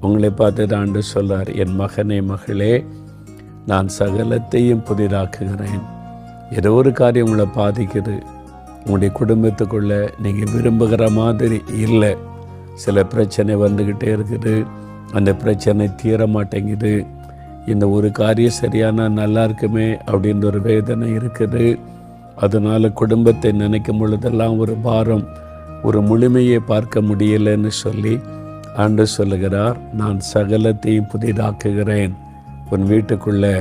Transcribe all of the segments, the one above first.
உங்களை பார்த்து ஆண்டு சொல்றார், என் மகனே மகளே, நான் சகலத்தையும் புதிதாக்குகிறேன். ஏதோ ஒரு காரியம் உங்களை பாதிக்குது, உங்களுடைய குடும்பத்துக்குள்ள நீங்கள் விரும்புகிற மாதிரி இல்லை, சில பிரச்சனை வந்துக்கிட்டே இருக்குது, அந்த பிரச்சனை தீர மாட்டேங்குது, இந்த ஒரு காரியம் சரியானா நல்லா இருக்குமே அப்படின்ற ஒரு வேதனை இருக்குது, அதனால் குடும்பத்தை நினைக்கும் பொழுதெல்லாம் ஒரு பாரம், ஒரு முழுமையை பார்க்க முடியலைன்னு சொல்லி ஆண்டு சொல்லுகிறார், நான் சகலத்தையும் புதிதாக்குகிறேன். உன் வீட்டுக்குள்ளே,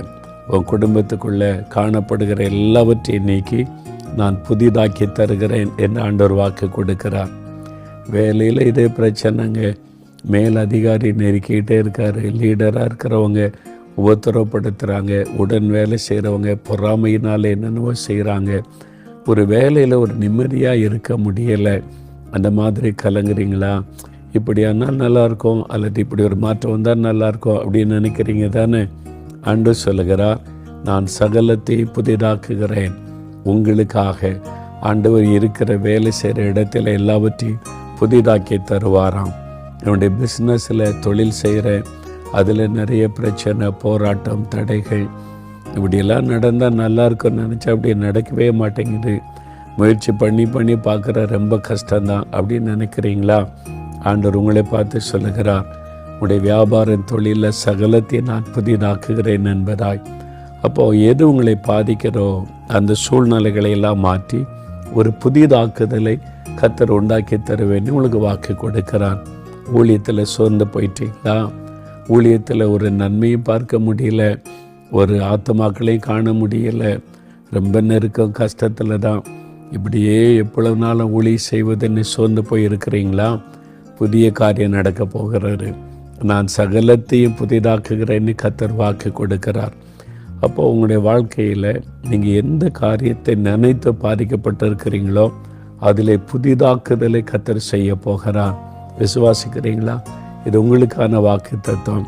உன் குடும்பத்துக்குள்ளே காணப்படுகிற எல்லாவற்றையும் நீக்கி நான் புதிதாக்கி தருகிறேன் என்று ஆண்டவர் வாக்கு கொடுக்கிறார். வேலையில் இதே பிரச்சனைங்க, மேல் அதிகாரி நெருக்கிட்டே இருக்காரு, லீடராக இருக்கிறவங்க உபத்திரப்படுத்துகிறாங்க, உடன் வேலை செய்கிறவங்க பொறாமையினால் என்னென்னவோ செய்கிறாங்க, ஒரு வேலையில் ஒரு நிம்மதியாக இருக்க முடியலை, அந்த மாதிரி கலங்குறீங்களா? இப்படியானால் நல்லாயிருக்கும், அல்லது இப்படி ஒரு மாற்றம் வந்தால் நல்லாயிருக்கும் அப்படின்னு நினைக்கிறீங்க தானே? ஆண்டு சொல்லுகிறார், நான் சகலத்தை புதிதாக்குகிறேன். உங்களுக்காக ஆண்டவர் இருக்கிற வேலை செய்கிற இடத்துல எல்லாவற்றையும் புதிதாக்கி தருவாராம். என்னுடைய பிஸ்னஸில் தொழில் செய்கிறேன், அதில் நிறைய பிரச்சனை, போராட்டம், தடைகள், இப்படியெல்லாம் நடந்தால் நல்லா இருக்குன்னு நினச்சா அப்படி நடக்கவே மாட்டேங்குது, முயற்சி பண்ணி பார்க்குற ரொம்ப கஷ்டம்தான் அப்படின்னு நினைக்கிறீங்களா? ஆண்டவர் உங்களை பார்த்து சொல்லுகிறார், உடைய வியாபாரம் தொழிலில் சகலத்தை நான் புதிதாக்குகிறேன் என்பதாய். அப்போது எது உங்களை பாதிக்கிறோ அந்த சூழ்நிலைகளை எல்லாம் மாற்றி ஒரு புதிதாக்குதலை கர்த்தர் உண்டாக்கி தருவேன்னு உங்களுக்கு வாக்கு கொடுக்கிறார். ஊழியத்தில் சோர்ந்து போயிட்டீங்களா? ஊழியத்தில் ஒரு நன்மையும் பார்க்க முடியல, ஒரு ஆத்துமாக்களையும் காண முடியல, ரொம்ப நெருக்கம், கஷ்டத்தில் தான், இப்படியே எவ்வளவு நாளும் ஊழியம் செய்வதுன்னு சோர்ந்து போய் இருக்கிறீங்களா? புதிய காரியம் நடக்க போகிறாரு. நான் சகலத்தையும் புதிதாக்குகிறேன்னு கர்த்தர் வாக்கு கொடுக்கிறார். அப்போ உங்களுடைய வாழ்க்கையில் நீங்கள் எந்த காரியத்தை நினைத்து பாதிக்கப்பட்டிருக்கிறீங்களோ அதில் புதிதாக்குதலை கர்த்தர் செய்ய போகிறார். விசுவாசிக்கிறீங்களா? இது உங்களுக்கான வாக்கு தத்துவம்.